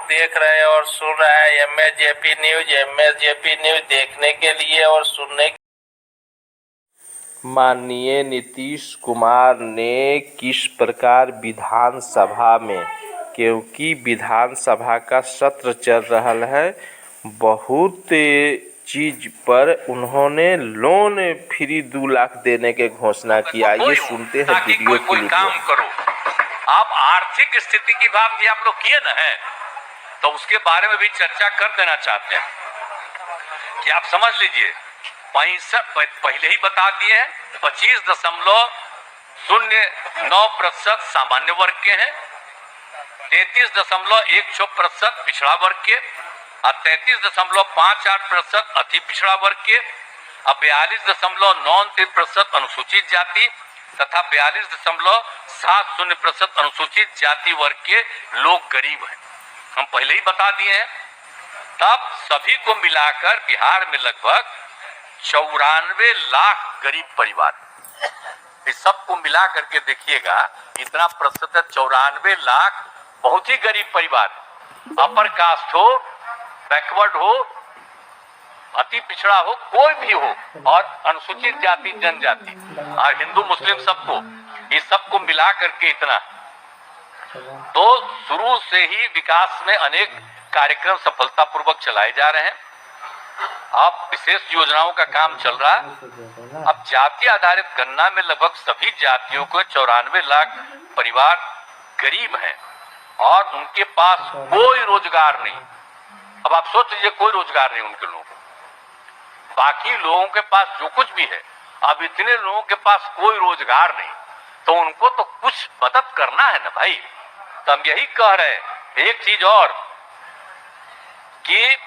देख रहे हैं और सुन रहे हैं एमएसजेपी न्यूज। एमएसजेपी न्यूज देखने के लिए और सुनने माननीय नीतीश कुमार ने किस प्रकार विधानसभा में, क्योंकि विधानसभा का सत्र चल रहा है, बहुत चीज पर उन्होंने लोन फ्री 2 लाख देने के घोषणा किया। ये सुनते हैं वीडियो क्लिप। काम करो। आप आर्थिक स्थिति की बात भी आप लोग किए ना है, तो उसके बारे में भी चर्चा कर देना चाहते हैं कि आप समझ लीजिए, पहले ही बता दिए हैं 25.09% सामान्य वर्ग के हैं, 33.16% पिछड़ा वर्ग के, और 33.58% अति पिछड़ा वर्ग के, और 42.93% अनुसूचित जाति तथा 42.70% अनुसूचित जाति वर्ग के लोग गरीब हैं। हम पहले ही बता दिए हैं। तब सभी को मिलाकर बिहार में लगभग 94 लाख गरीब परिवार, इस सबको मिला करके देखिएगा इतना प्रतिशत है, 94 लाख बहुत ही गरीब परिवार, अपर कास्ट हो, बैकवर्ड हो, अति पिछड़ा हो, कोई भी हो, और अनुसूचित जाति जनजाति और हिंदू मुस्लिम सबको, इस सबको मिला करके इतना। तो शुरू से ही विकास में अनेक कार्यक्रम सफलतापूर्वक चलाए जा रहे हैं। अब विशेष योजनाओं का काम चल रहा है। अब जाति आधारित गणना में लगभग सभी जातियों को 94 लाख परिवार गरीब हैं और उनके पास कोई रोजगार नहीं। अब आप सोच लीजिए, कोई रोजगार नहीं उनके लोगों को। बाकी लोगों के पास जो कुछ भी है, अब इतने लोगों के पास कोई रोजगार नहीं, तो उनको तो कुछ मदद करना है ना भाई। तो हम यही कह रहे हैं, एक चीज और कि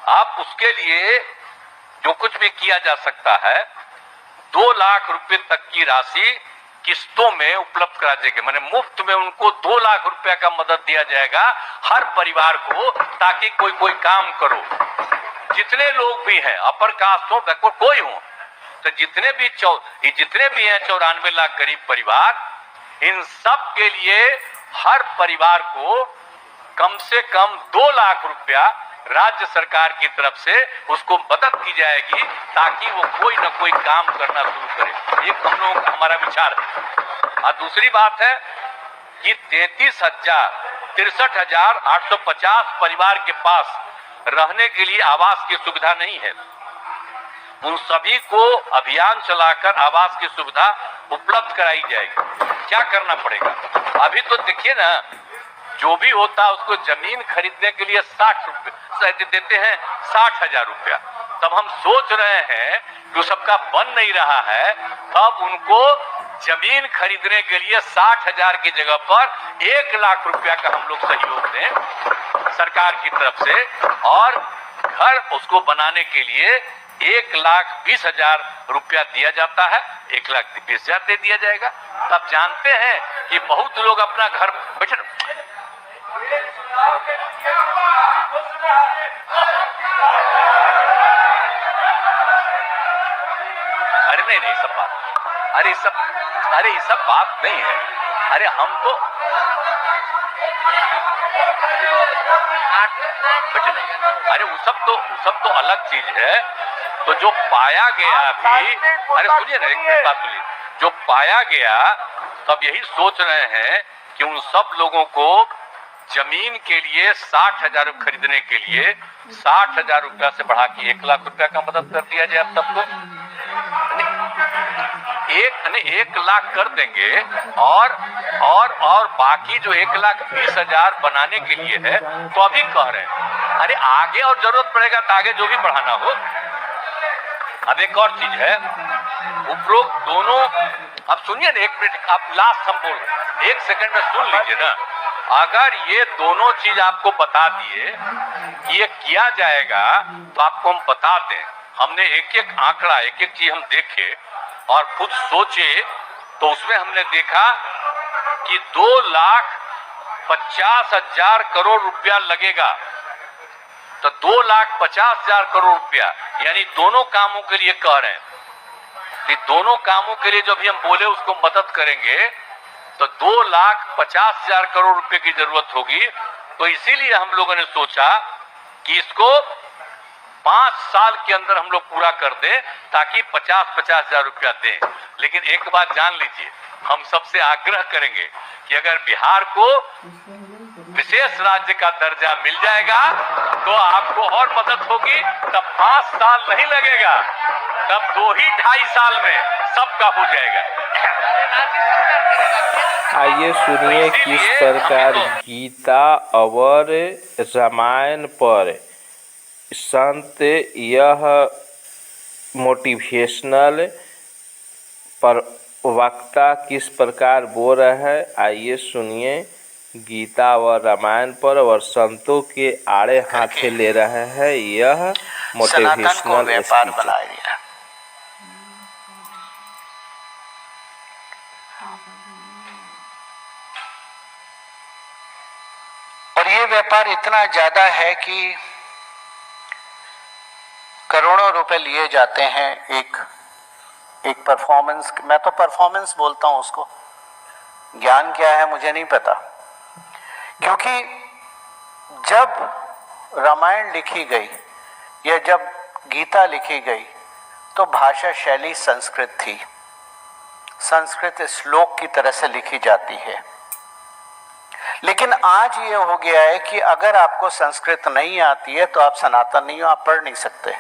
आप उसके लिए जो कुछ भी किया जा सकता है, 2 लाख रुपए तक की राशि किस्तों में उपलब्ध करा देंगे, माने मुफ्त में उनको 2 लाख रुपए का मदद दिया जाएगा हर परिवार को, ताकि कोई काम करो। जितने लोग भी हैं, अपर कास्ट हो, बैकवर्ड कोई हो, तो जितने भी हैं 94 लाख गरीब परिवार, इन सब के लिए हर परिवार को कम से कम 2 लाख रुपया राज्य सरकार की तरफ से उसको मदद की जाएगी, ताकि वो कोई न कोई काम करना शुरू करे। एक हम लोगों का हमारा विचार है। और दूसरी बात है कि 63,850 परिवार के पास रहने के लिए आवास की सुविधा नहीं है। उन सभी को अभियान चलाकर आवास की सुविधा उपलब्ध कराई जाएगी। क्या करना पड़ेगा? अभी तो देखिए ना, जो भी होता है उसको जमीन खरीदने के लिए 60 रुपए देते हैं, 60,000 रुपया। तब हम सोच रहे हैं जो सबका बन नहीं रहा है, तब उनको जमीन खरीदने के लिए 60,000 की जगह पर 1 लाख रुपया का हम लोग सहयोग दें सरकार की तरफ से, और घर उसको बनाने के लिए 1,20,000 रुपया दिया जाता है, 1,20,000 दे दिया जाएगा। तब जानते हैं कि बहुत लोग अपना घर बैठे। अरे नहीं सब बात, अरे ये सब बात नहीं है। अरे हम तो अरे वो सब तो अलग चीज है। तो जो पाया गया भी, अरे सुनिए ना, एक बात सुनिए, जो पाया गया, तब यही सोच रहे हैं कि उन सब लोगों को जमीन के लिए 60,000 खरीदने के लिए 60,000 रुपया से बढ़ा के 1 लाख रुपया का मदद कर दिया जाए। अब सबको 1 लाख कर देंगे, और बाकी जो 1,20,000 बनाने के लिए है, तो अभी कह रहे हैं अरे आगे और जरूरत पड़ेगा तो आगे जो भी बढ़ाना हो। अब एक और चीज है, उपरोक्त दोनों, अब सुनिए ना, 1 मिनट, आप लास्ट हम बोल रहे हैं, 1 सेकंड में सुन लीजिए ना। अगर ये दोनों चीज आपको बता दिए कि ये किया जाएगा तो आपको हम बता दें। हमने एक एक आंकड़ा, एक एक चीज हम देखे और खुद सोचे, तो उसमें हमने देखा कि 2,50,000 करोड़ रुपया लगेगा। तो 2,50,000 करोड़ रुपया, यानी दोनों कामों के लिए कह रहे हैं कि दोनों कामों के लिए जो भी हम बोले उसको मदद करेंगे तो 2,50,000 करोड़ रुपए की जरूरत होगी। तो इसीलिए हम लोगों ने सोचा कि इसको 5 साल के अंदर हम लोग पूरा कर दें, ताकि 50,000 रुपया दें। लेकिन एक बात जान लीजिए, हम सबसे आग्रह करेंगे कि अगर बिहार को विशेष राज्य का दर्जा मिल जाएगा तो आपको और मदद होगी। तब 5 साल नहीं लगेगा, तब 2-2.5 साल में सबका हो जाएगा। आइए सुनिए किस प्रकार गीता और रामायण पर संत यह मोटिवेशनल पर वक्ता किस प्रकार बोल रहे हैं। आइए सुनिए गीता व रामायण पर और संतों के आड़े हाथे ले रहे हैं यह मोटिवेशनल व्यापार बना दिया। और ये व्यापार इतना ज्यादा है कि करोड़ों रुपए लिए जाते हैं एक परफॉर्मेंस। मैं तो परफॉर्मेंस बोलता हूं उसको, ज्ञान क्या है मुझे नहीं पता। क्योंकि जब रामायण लिखी गई या जब गीता लिखी गई तो भाषा शैली संस्कृत थी। संस्कृत श्लोक की तरह से लिखी जाती है। लेकिन आज ये हो गया है कि अगर आपको संस्कृत नहीं आती है तो आप सनातन नहीं हो, आप पढ़ नहीं सकते।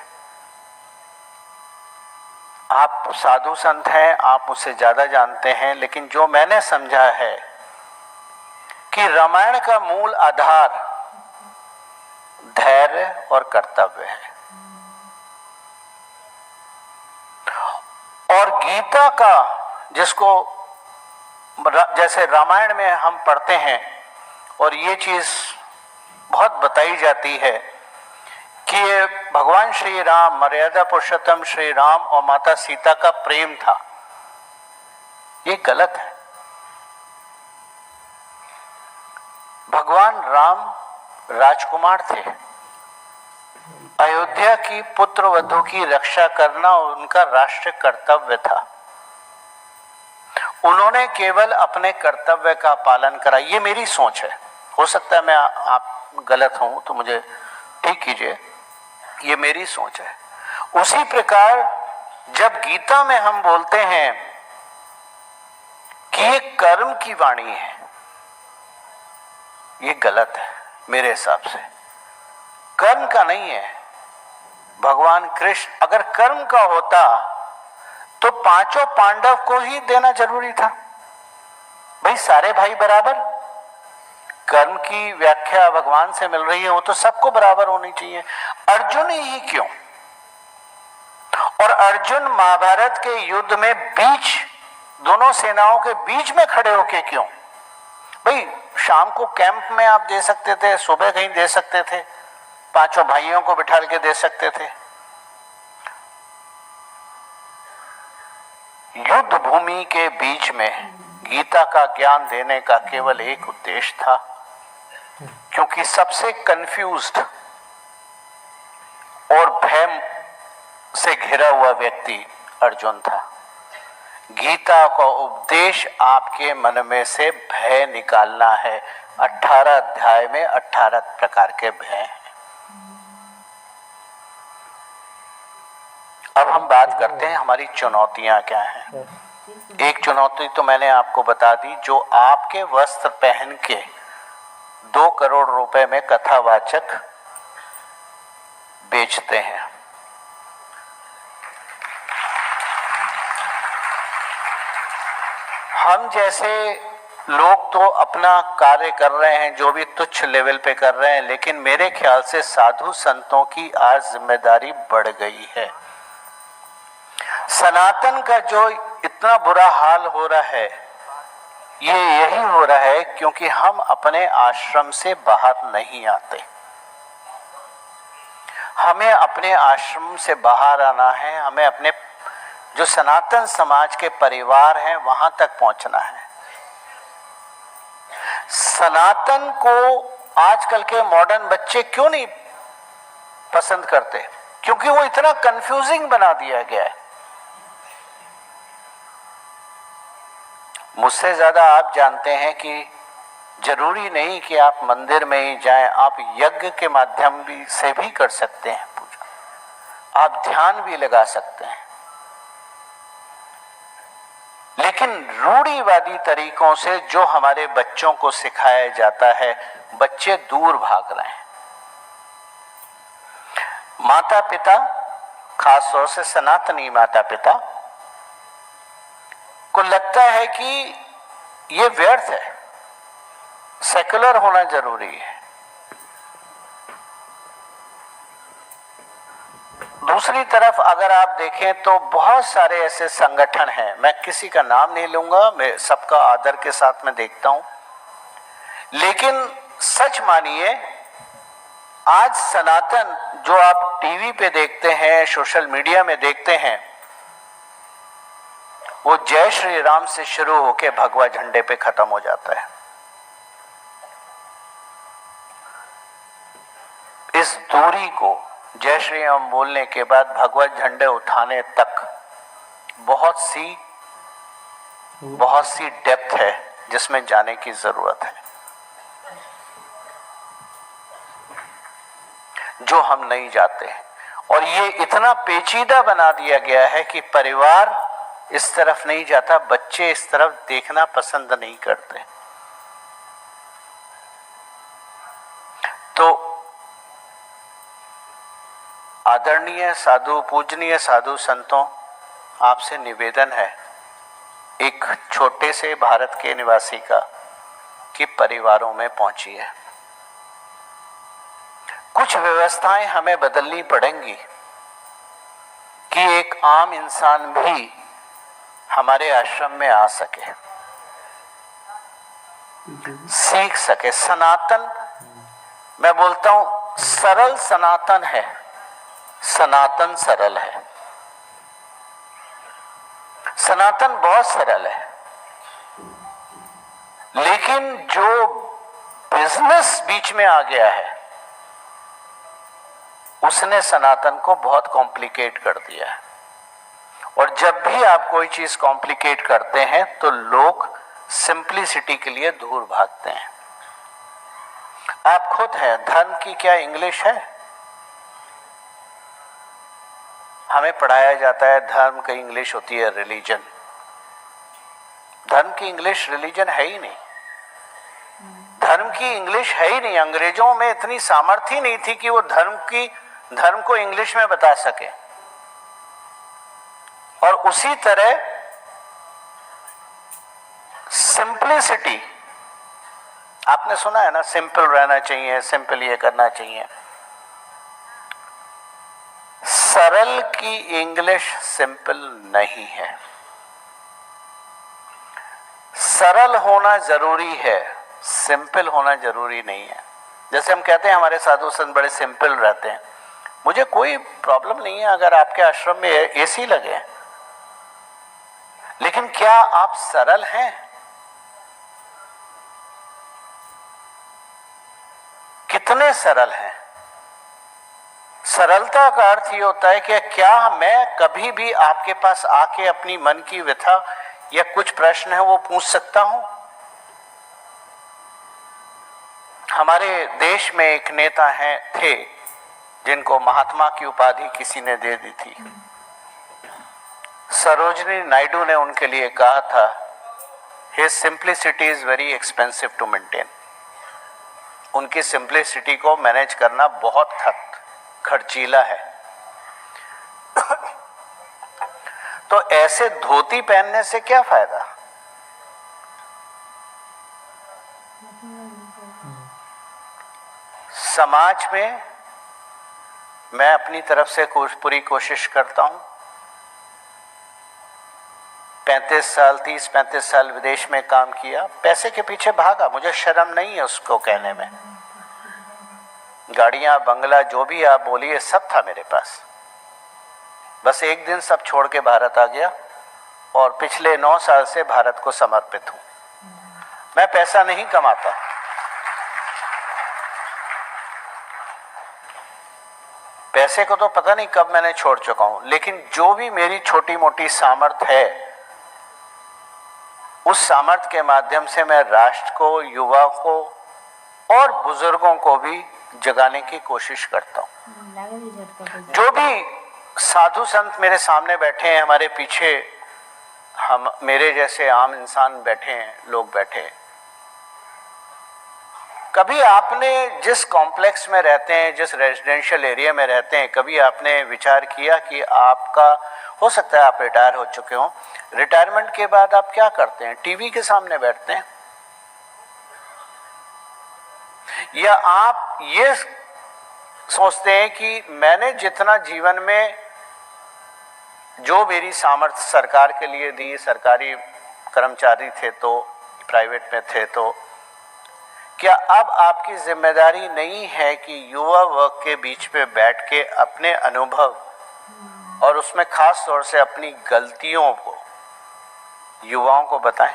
आप साधु संत हैं, आप मुझसे ज्यादा जानते हैं, लेकिन जो मैंने समझा है कि रामायण का मूल आधार धैर्य और कर्तव्य है, और गीता का जिसको जैसे रामायण में हम पढ़ते हैं और ये चीज बहुत बताई जाती है कि भगवान श्री राम, मर्यादा पुरुषोत्तम श्री राम और माता सीता का प्रेम था, ये गलत है। भगवान राम राजकुमार थे। अयोध्या की पुत्र वधू की रक्षा करना उनका राष्ट्रीय कर्तव्य था। उन्होंने केवल अपने कर्तव्य का पालन करा। ये मेरी सोच है, हो सकता है मैं आप गलत हूं तो मुझे ठीक कीजिए, ये मेरी सोच है। उसी प्रकार जब गीता में हम बोलते हैं कि ये कर्म की वाणी है, ये गलत है मेरे हिसाब से। कर्म का नहीं है। भगवान कृष्ण अगर कर्म का होता तो 5 पांडव को ही देना जरूरी था। भाई सारे भाई बराबर। कर्म की व्याख्या भगवान से मिल रही है, वो तो सबको बराबर होनी चाहिए। अर्जुन ही क्यों? और अर्जुन महाभारत के युद्ध में बीच दोनों सेनाओं के बीच में खड़े होके क्यों? भाई शाम को कैंप में आप दे सकते थे, सुबह कहीं दे सकते थे, 5 भाइयों को बिठा के दे सकते थे। युद्ध भूमि के बीच में गीता का ज्ञान देने का केवल एक उद्देश्य था, क्योंकि सबसे कंफ्यूज्ड और भय से घिरा हुआ व्यक्ति अर्जुन था। गीता का उपदेश आपके मन में से भय निकालना है। 18 अध्याय में 18 प्रकार के भय हैं। अब हम बात करते हैं हमारी चुनौतियां क्या हैं। एक चुनौती तो मैंने आपको बता दी, जो आपके वस्त्र पहन के 2 करोड़ रुपए में कथावाचक बेचते हैं। हम जैसे लोग तो अपना कार्य कर रहे हैं, जो भी तुच्छ लेवल पे कर रहे हैं, लेकिन मेरे ख्याल से साधु संतों की आज जिम्मेदारी बढ़ गई है। सनातन का जो इतना बुरा हाल हो रहा है, ये यही हो रहा है क्योंकि हम अपने आश्रम से बाहर नहीं आते। हमें अपने आश्रम से बाहर आना है, हमें अपने जो सनातन समाज के परिवार हैं वहां तक पहुंचना है। सनातन को आजकल के मॉडर्न बच्चे क्यों नहीं पसंद करते? क्योंकि वो इतना कंफ्यूजिंग बना दिया गया है। मुझसे ज्यादा आप जानते हैं कि जरूरी नहीं कि आप मंदिर में ही जाएं, आप यज्ञ के माध्यम से भी कर सकते हैं पूजा, आप ध्यान भी लगा सकते हैं। लेकिन रूढ़िवादी तरीकों से जो हमारे बच्चों को सिखाया जाता है, बच्चे दूर भाग रहे हैं। माता पिता, खासतौर से सनातनी माता पिता को लगता है कि ये व्यर्थ है, सेकुलर होना जरूरी है। दूसरी तरफ अगर आप देखें तो बहुत सारे ऐसे संगठन हैं, मैं किसी का नाम नहीं लूंगा, मैं सबका आदर के साथ में देखता हूं, लेकिन सच मानिए आज सनातन जो आप टीवी पे देखते हैं, सोशल मीडिया में देखते हैं, वो जय श्री राम से शुरू होकर भगवा झंडे पे खत्म हो जाता है। इस दूरी को जय श्री राम बोलने के बाद भगवत झंडे उठाने तक बहुत सी डेप्थ है जिसमें जाने की जरूरत है, जो हम नहीं जाते। और ये इतना पेचीदा बना दिया गया है कि परिवार इस तरफ नहीं जाता, बच्चे इस तरफ देखना पसंद नहीं करते। तो आदरणीय साधु, पूजनीय साधु संतों, आपसे निवेदन है एक छोटे से भारत के निवासी का कि परिवारों में पहुंचिए। कुछ व्यवस्थाएं हमें बदलनी पड़ेंगी कि एक आम इंसान भी हमारे आश्रम में आ सके, सीख सके। सनातन, मैं बोलता हूं सरल सनातन है, सनातन सरल है। सनातन बहुत सरल है, लेकिन जो बिजनेस बीच में आ गया है उसने सनातन को बहुत कॉम्प्लिकेट कर दिया है। और जब भी आप कोई चीज कॉम्प्लिकेट करते हैं तो लोग सिंप्लिसिटी के लिए दूर भागते हैं। आप खुद हैं, धर्म की क्या इंग्लिश है? हमें पढ़ाया जाता है धर्म की इंग्लिश होती है रिलीजन। धर्म की इंग्लिश रिलीजन है ही नहीं, धर्म की इंग्लिश है ही नहीं। अंग्रेजों में इतनी सामर्थ्य नहीं थी कि वो धर्म को इंग्लिश में बता सके। और उसी तरह सिंपलिसिटी, आपने सुना है ना, सिंपल रहना चाहिए, सिंपल ये करना चाहिए। सरल की इंग्लिश सिंपल नहीं है। सरल होना जरूरी है, सिंपल होना जरूरी नहीं है। जैसे हम कहते हैं हमारे साधु संत बड़े सिंपल रहते हैं, मुझे कोई प्रॉब्लम नहीं है अगर आपके आश्रम में एसी लगे, लेकिन क्या आप सरल हैं? कितने सरल हैं? सरलता का अर्थ ये होता है कि क्या मैं कभी भी आपके पास आके अपनी मन की व्यथा या कुछ प्रश्न है वो पूछ सकता हूं? हमारे देश में एक नेता थे जिनको महात्मा की उपाधि किसी ने दे दी थी। सरोजनी नायडू ने उनके लिए कहा था, His simplicity is very expensive to maintain. उनकी सिंप्लिसिटी को मैनेज करना बहुत खर्चीला है। तो ऐसे धोती पहनने से क्या फायदा? समाज में मैं अपनी तरफ से पूरी कोशिश करता हूं। 30-35 साल विदेश में काम किया, पैसे के पीछे भागा, मुझे शर्म नहीं है उसको कहने में। गाड़ियां, बंगला, जो भी आप बोलिए, सब था मेरे पास। बस एक दिन सब छोड़ के भारत आ गया और पिछले 9 साल से भारत को समर्पित हूं। मैं पैसा नहीं कमाता, पैसे को तो पता नहीं कब मैंने छोड़ चुका हूं, लेकिन जो भी मेरी छोटी मोटी सामर्थ्य है, उस सामर्थ्य के माध्यम से मैं राष्ट्र को, युवा को और बुजुर्गों को भी जगाने की कोशिश करता हूं। जो भी साधु संत मेरे सामने बैठे हैं, हमारे पीछे हम मेरे जैसे आम इंसान बैठे हैं, लोग बैठे हैं। कभी आपने जिस कॉम्प्लेक्स में रहते हैं, जिस रेजिडेंशियल एरिया में रहते हैं, कभी आपने विचार किया कि आपका, हो सकता है आप रिटायर हो चुके हो, रिटायरमेंट के बाद आप क्या करते हैं? टीवी के सामने बैठते हैं, या आप ये सोचते हैं कि मैंने जितना जीवन में जो मेरी सामर्थ्य सरकार के लिए दी, सरकारी कर्मचारी थे तो, प्राइवेट में थे तो, क्या अब आपकी जिम्मेदारी नहीं है कि युवा वर्ग के बीच में बैठ के अपने अनुभव और उसमें खास तौर से अपनी गलतियों को युवाओं को बताएं?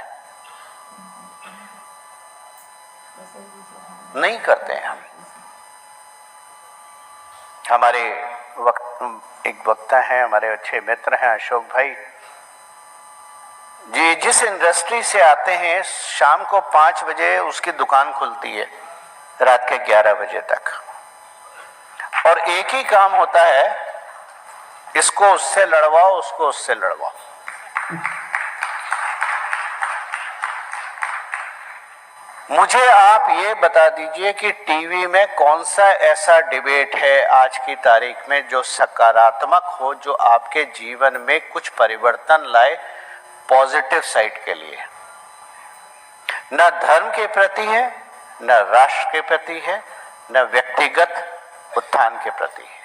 नहीं करते हैं हम। हमारे एक वक्ता है, हमारे अच्छे मित्र हैं अशोक भाई जी, जिस इंडस्ट्री से आते हैं, शाम को 5 बजे उसकी दुकान खुलती है, रात के 11 बजे तक, और एक ही काम होता है, इसको उससे लड़वाओ, उसको उससे लड़वाओ। मुझे आप ये बता दीजिए कि टीवी में कौन सा ऐसा डिबेट है आज की तारीख में जो सकारात्मक हो, जो आपके जीवन में कुछ परिवर्तन लाए पॉजिटिव साइड के लिए? न धर्म के प्रति है, न राष्ट्र के प्रति है, न व्यक्तिगत उत्थान के प्रति है।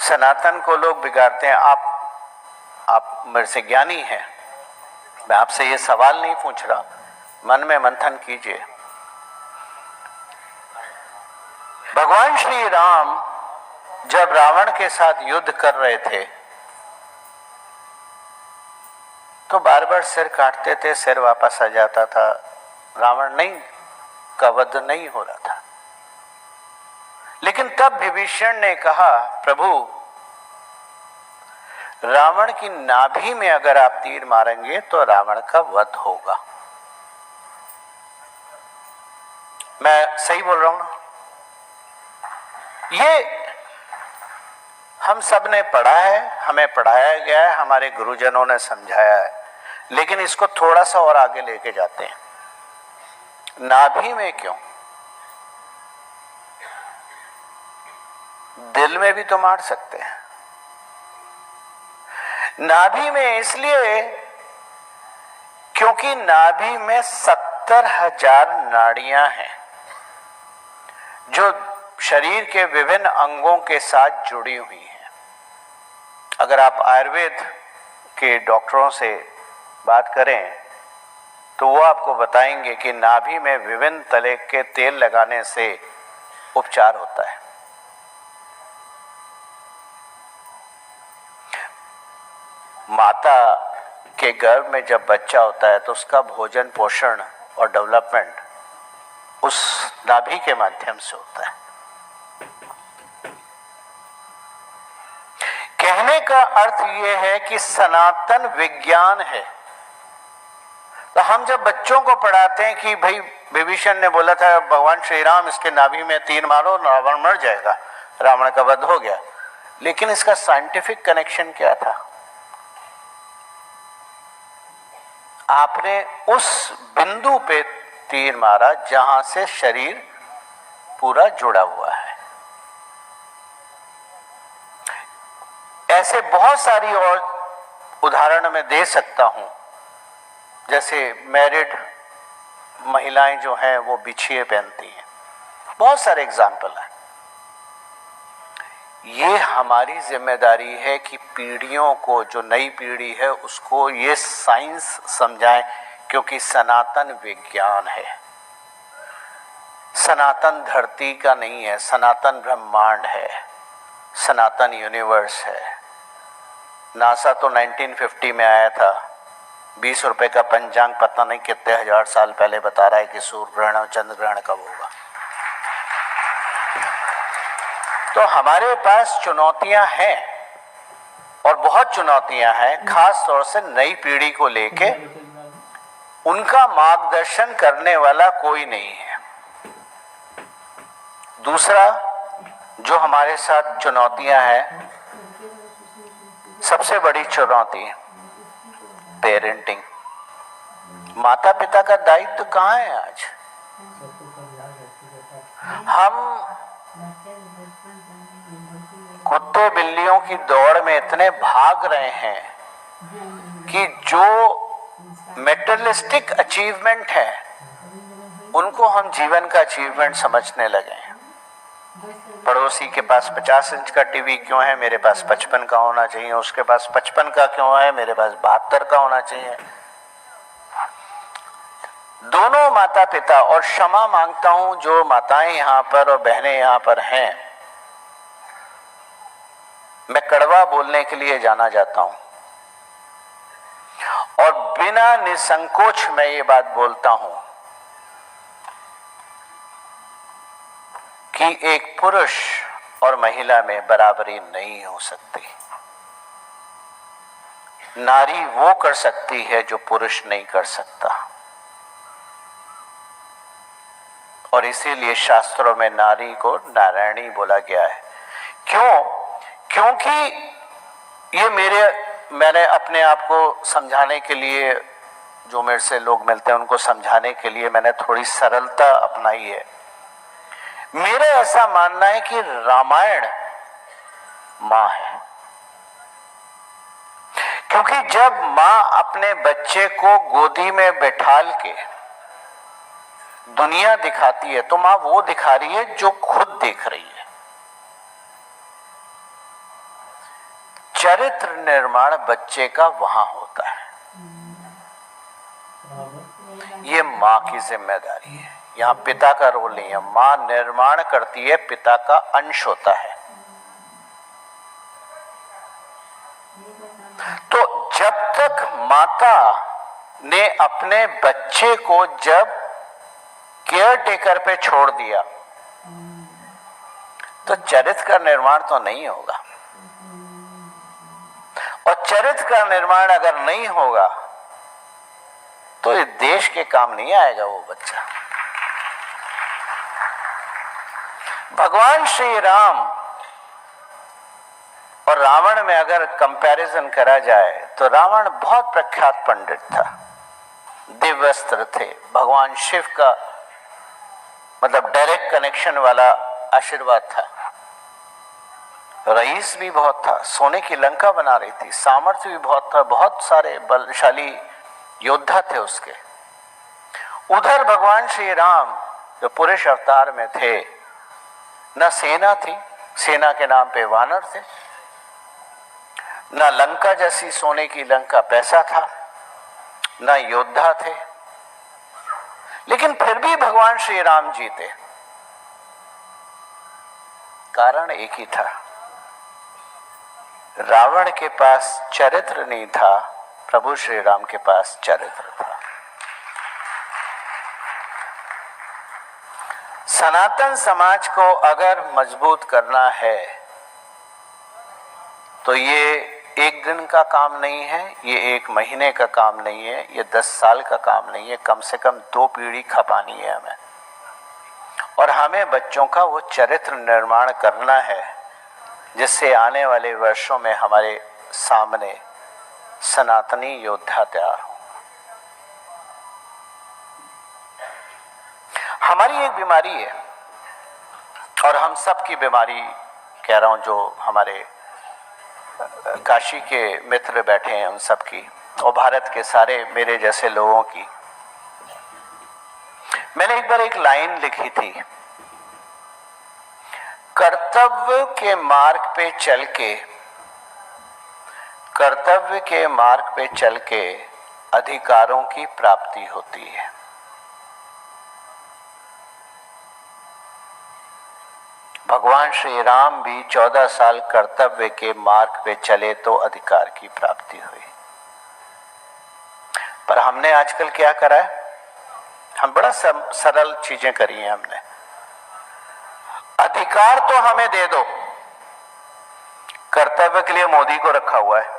सनातन को लोग बिगाड़ते हैं। आप मेरे से ज्ञानी हैं, मैं आपसे ये सवाल नहीं पूछ रहा, मन में मंथन कीजिए। भगवान श्री राम जब रावण के साथ युद्ध कर रहे थे तो बार बार सिर काटते थे, सिर वापस आ जाता था, रावण नहीं का वध नहीं हो रहा था। लेकिन तब विभीषण ने कहा, प्रभु रावण की नाभि में अगर आप तीर मारेंगे तो रावण का वध होगा। मैं सही बोल रहा हूं ना? ये हम सब ने पढ़ा है, हमें पढ़ाया गया है, हमारे गुरुजनों ने समझाया है, लेकिन इसको थोड़ा सा और आगे लेके जाते हैं। नाभि में क्यों? दिल में भी तो मार सकते हैं। नाभि में इसलिए क्योंकि नाभि में 70,000 नाड़ियां हैं जो शरीर के विभिन्न अंगों के साथ जुड़ी हुई हैं। अगर आप आयुर्वेद के डॉक्टरों से बात करें तो वो आपको बताएंगे कि नाभि में विभिन्न तरह के तेल लगाने से उपचार होता है। माता के गर्भ में जब बच्चा होता है तो उसका भोजन, पोषण और डेवलपमेंट उस नाभि के माध्यम से होता है। कहने का अर्थ यह है कि सनातन विज्ञान है। तो हम जब बच्चों को पढ़ाते हैं कि भाई विभीषण ने बोला था भगवान श्री राम इसके नाभि में तीर मारो, रावण मर जाएगा, रावण का वध हो गया, लेकिन इसका साइंटिफिक कनेक्शन क्या था? आपने उस बिंदु पे तीर मारा जहां से शरीर पूरा जुड़ा हुआ है। ऐसे बहुत सारी और उदाहरण मैं दे सकता हूं, जैसे मैरिड महिलाएं जो हैं वो बिछिए पहनती हैं, बहुत सारे एग्जाम्पल हैं। ये हमारी जिम्मेदारी है कि पीढ़ियों को, जो नई पीढ़ी है उसको ये साइंस समझाएं, क्योंकि सनातन विज्ञान है, सनातन धरती का नहीं है, सनातन ब्रह्मांड है, सनातन यूनिवर्स है। नासा तो 1950 में आया था, 20 रुपए का पंचांग पता नहीं कितने हजार साल पहले बता रहा है कि सूर्य ग्रहण और चंद्र ग्रहण कब होगा। तो हमारे पास चुनौतियां हैं और बहुत चुनौतियां हैं, खास तौर से नई पीढ़ी को लेके उनका मार्गदर्शन करने वाला कोई नहीं है। दूसरा जो हमारे साथ चुनौतियां हैं, सबसे बड़ी चुनौती पेरेंटिंग। माता पिता का दायित्व कहाँ है आज? हम कुत्ते बिल्लियों की दौड़ में इतने भाग रहे हैं कि जो मेटेरियलिस्टिक अचीवमेंट है उनको हम जीवन का अचीवमेंट समझने लगे हैं। पड़ोसी के पास 50 इंच का टीवी क्यों है, मेरे पास 55 का होना चाहिए, उसके पास 55 का क्यों है, मेरे पास 72 का होना चाहिए। दोनों माता पिता, और क्षमा मांगता हूं जो माताएं यहाँ पर और बहनें यहाँ पर हैं, मैं कड़वा बोलने के लिए जाना जाता हूं और बिना निसंकोच मैं ये बात बोलता हूं कि एक पुरुष और महिला में बराबरी नहीं हो सकती। नारी वो कर सकती है जो पुरुष नहीं कर सकता, और इसीलिए शास्त्रों में नारी को नारायणी बोला गया है। क्यों? क्योंकि ये मैंने अपने आप को समझाने के लिए, जो मेरे से लोग मिलते हैं उनको समझाने के लिए मैंने थोड़ी सरलता अपनाई है। मेरा ऐसा मानना है कि रामायण मां है, क्योंकि जब मां अपने बच्चे को गोदी में बैठाल के दुनिया दिखाती है तो मां वो दिखा रही है जो खुद देख रही है। चरित्र निर्माण बच्चे का वहां होता है, ये मां की जिम्मेदारी है, यहाँ पिता का रोल नहीं है। मां निर्माण करती है, पिता का अंश होता है। तो जब तक माता ने अपने बच्चे को जब केयर टेकर पे छोड़ दिया तो चरित्र का निर्माण तो नहीं होगा, और चरित्र का निर्माण अगर नहीं होगा तो इस देश के काम नहीं आएगा वो बच्चा। भगवान श्री राम और रावण में अगर कंपैरिजन करा जाए तो रावण बहुत प्रख्यात पंडित था, दिव्यस्त्र थे, भगवान शिव का मतलब डायरेक्ट कनेक्शन वाला आशीर्वाद था, रईस भी बहुत था, सोने की लंका बना रही थी, सामर्थ्य भी बहुत था, बहुत सारे बलशाली योद्धा थे उसके। उधर भगवान श्री राम जो पुरुष अवतार में थे, न सेना थी, सेना के नाम पे वानर थे, न लंका जैसी सोने की लंका पैसा था, न योद्धा थे, लेकिन फिर भी भगवान श्री राम जीते। कारण एक ही था, रावण के पास चरित्र नहीं था, प्रभु श्री राम के पास चरित्र था। सनातन समाज को अगर मजबूत करना है तो ये एक दिन का काम नहीं है, ये एक महीने का काम नहीं है, ये 10 साल का काम नहीं है, कम से कम 2 पीढ़ी खपानी है हमें। और हमें बच्चों का वो चरित्र निर्माण करना है जिससे आने वाले वर्षों में हमारे सामने सनातनी योद्धा तैयार हो। हमारी एक बीमारी है, और हम सब की बीमारी कह रहा हूं, जो हमारे काशी के मित्र बैठे हैं उन सब की, और भारत के सारे मेरे जैसे लोगों की। मैंने एक बार एक लाइन लिखी थी, कर्तव्य के मार्ग पे चल के, कर्तव्य के मार्ग पे चल के अधिकारों की प्राप्ति होती है। भगवान श्री राम भी 14 साल कर्तव्य के मार्ग पे चले तो अधिकार की प्राप्ति हुई। पर हमने आजकल क्या करा है, हम बड़ा सरल चीजें करी हैं हमने। अधिकार तो हमें दे दो, कर्तव्य के लिए मोदी को रखा हुआ है।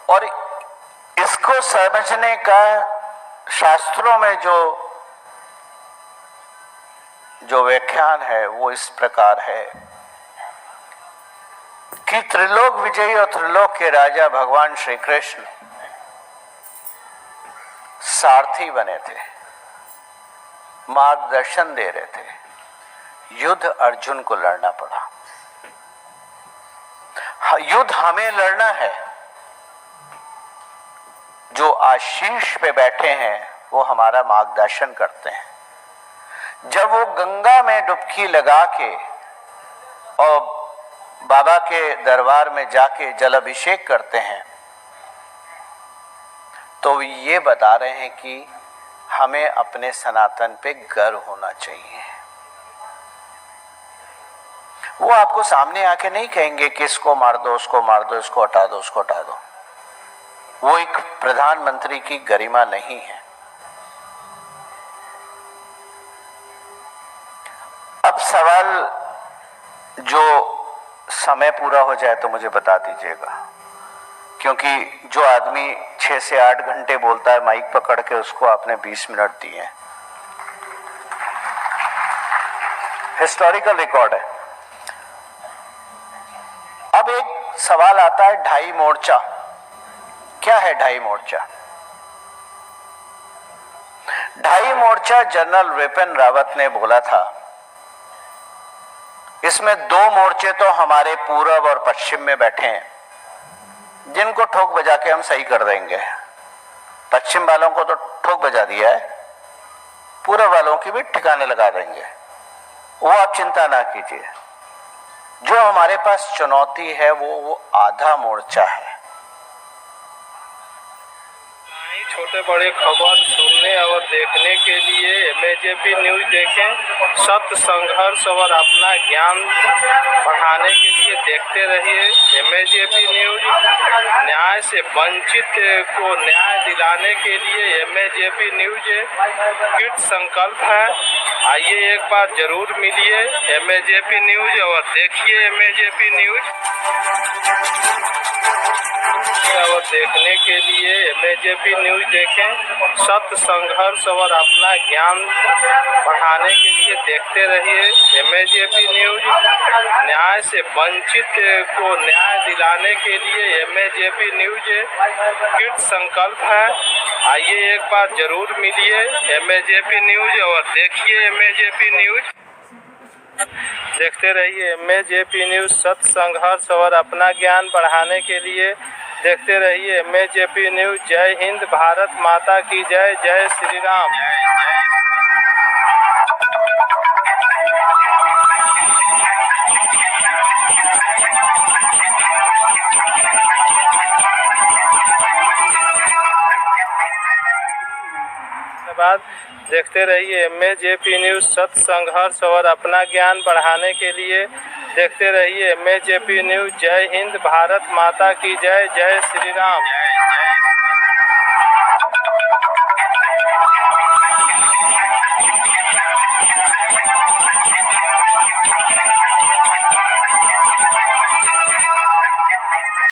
और इसको समझने का शास्त्रों में जो व्याख्यान है वो इस प्रकार है कि त्रिलोक विजयी और त्रिलोक के राजा भगवान श्री कृष्ण सारथी बने थे, मार्गदर्शन दे रहे थे। युद्ध अर्जुन को लड़ना पड़ा। युद्ध हमें लड़ना है। जो आशीष पे बैठे हैं वो हमारा मार्गदर्शन करते हैं। जब वो गंगा में डुबकी लगा के और बाबा के दरबार में जाके जल अभिषेक करते हैं तो ये बता रहे हैं कि हमें अपने सनातन पे गर्व होना चाहिए। वो आपको सामने आके नहीं कहेंगे कि इसको मार दो, उसको मार दो, इसको हटा दो, उसको हटा दो। वो एक प्रधानमंत्री की गरिमा नहीं है। अब सवाल, जो समय पूरा हो जाए तो मुझे बता दीजिएगा, क्योंकि जो आदमी 6 से 8 घंटे बोलता है माइक पकड़ के, उसको आपने 20 मिनट दिए। हिस्टोरिकल रिकॉर्ड है। अब एक सवाल आता है, 2.5 मोर्चा क्या है? 2.5 मोर्चा, 2.5 मोर्चा जनरल विपिन रावत ने बोला था। इसमें 2 मोर्चे तो हमारे पूरब और पश्चिम में बैठे हैं, जिनको ठोक बजा के हम सही कर देंगे। पश्चिम वालों को तो ठोक बजा दिया है, पूरब वालों की भी ठिकाने लगा देंगे। वो आप चिंता ना कीजिए। जो हमारे पास चुनौती है वो आधा मोर्चा है। छोटे बड़े खबर सुनने और देखने के लिए एमएजेपी न्यूज देखें। सत्य, संघर्ष और अपना ज्ञान बढ़ाने के लिए देखते रहिए एमएजेपी न्यूज। न्याय से वंचित को न्याय दिलाने के लिए एमएजेपी न्यूज कृत संकल्प है। आइए एक बार जरूर मिलिए एमएजेपी न्यूज और देखिए एमएजेपी न्यूज। और देखने के लिए एमएजेपी न्यूज देखें। सत्य, संघर्ष और अपना ज्ञान बढ़ाने के लिए देखते रहिए एमएजेपी न्यूज। न्याय से वंचित को न्याय दिलाने के लिए एमएजेपी न्यूज कृत संकल्प है। आइए एक बार जरूर मिलिए एमएजेपी न्यूज और देखिए एमएजेपी न्यूज। देखते रहिए एमएजेपी न्यूज। सत्य, संघर्ष और अपना ज्ञान बढ़ाने के लिए देखते रहिए एमएजेपी न्यूज। जय हिंद, भारत माता की जय। जय श्री राम। धन्यवाद। देखते रहिए एमएजेपी न्यूज। सत्य, संघर्ष और अपना ज्ञान बढ़ाने के लिए देखते रहिए एमएजेपी न्यूज। जय हिंद, भारत माता की जय। जय श्री राम।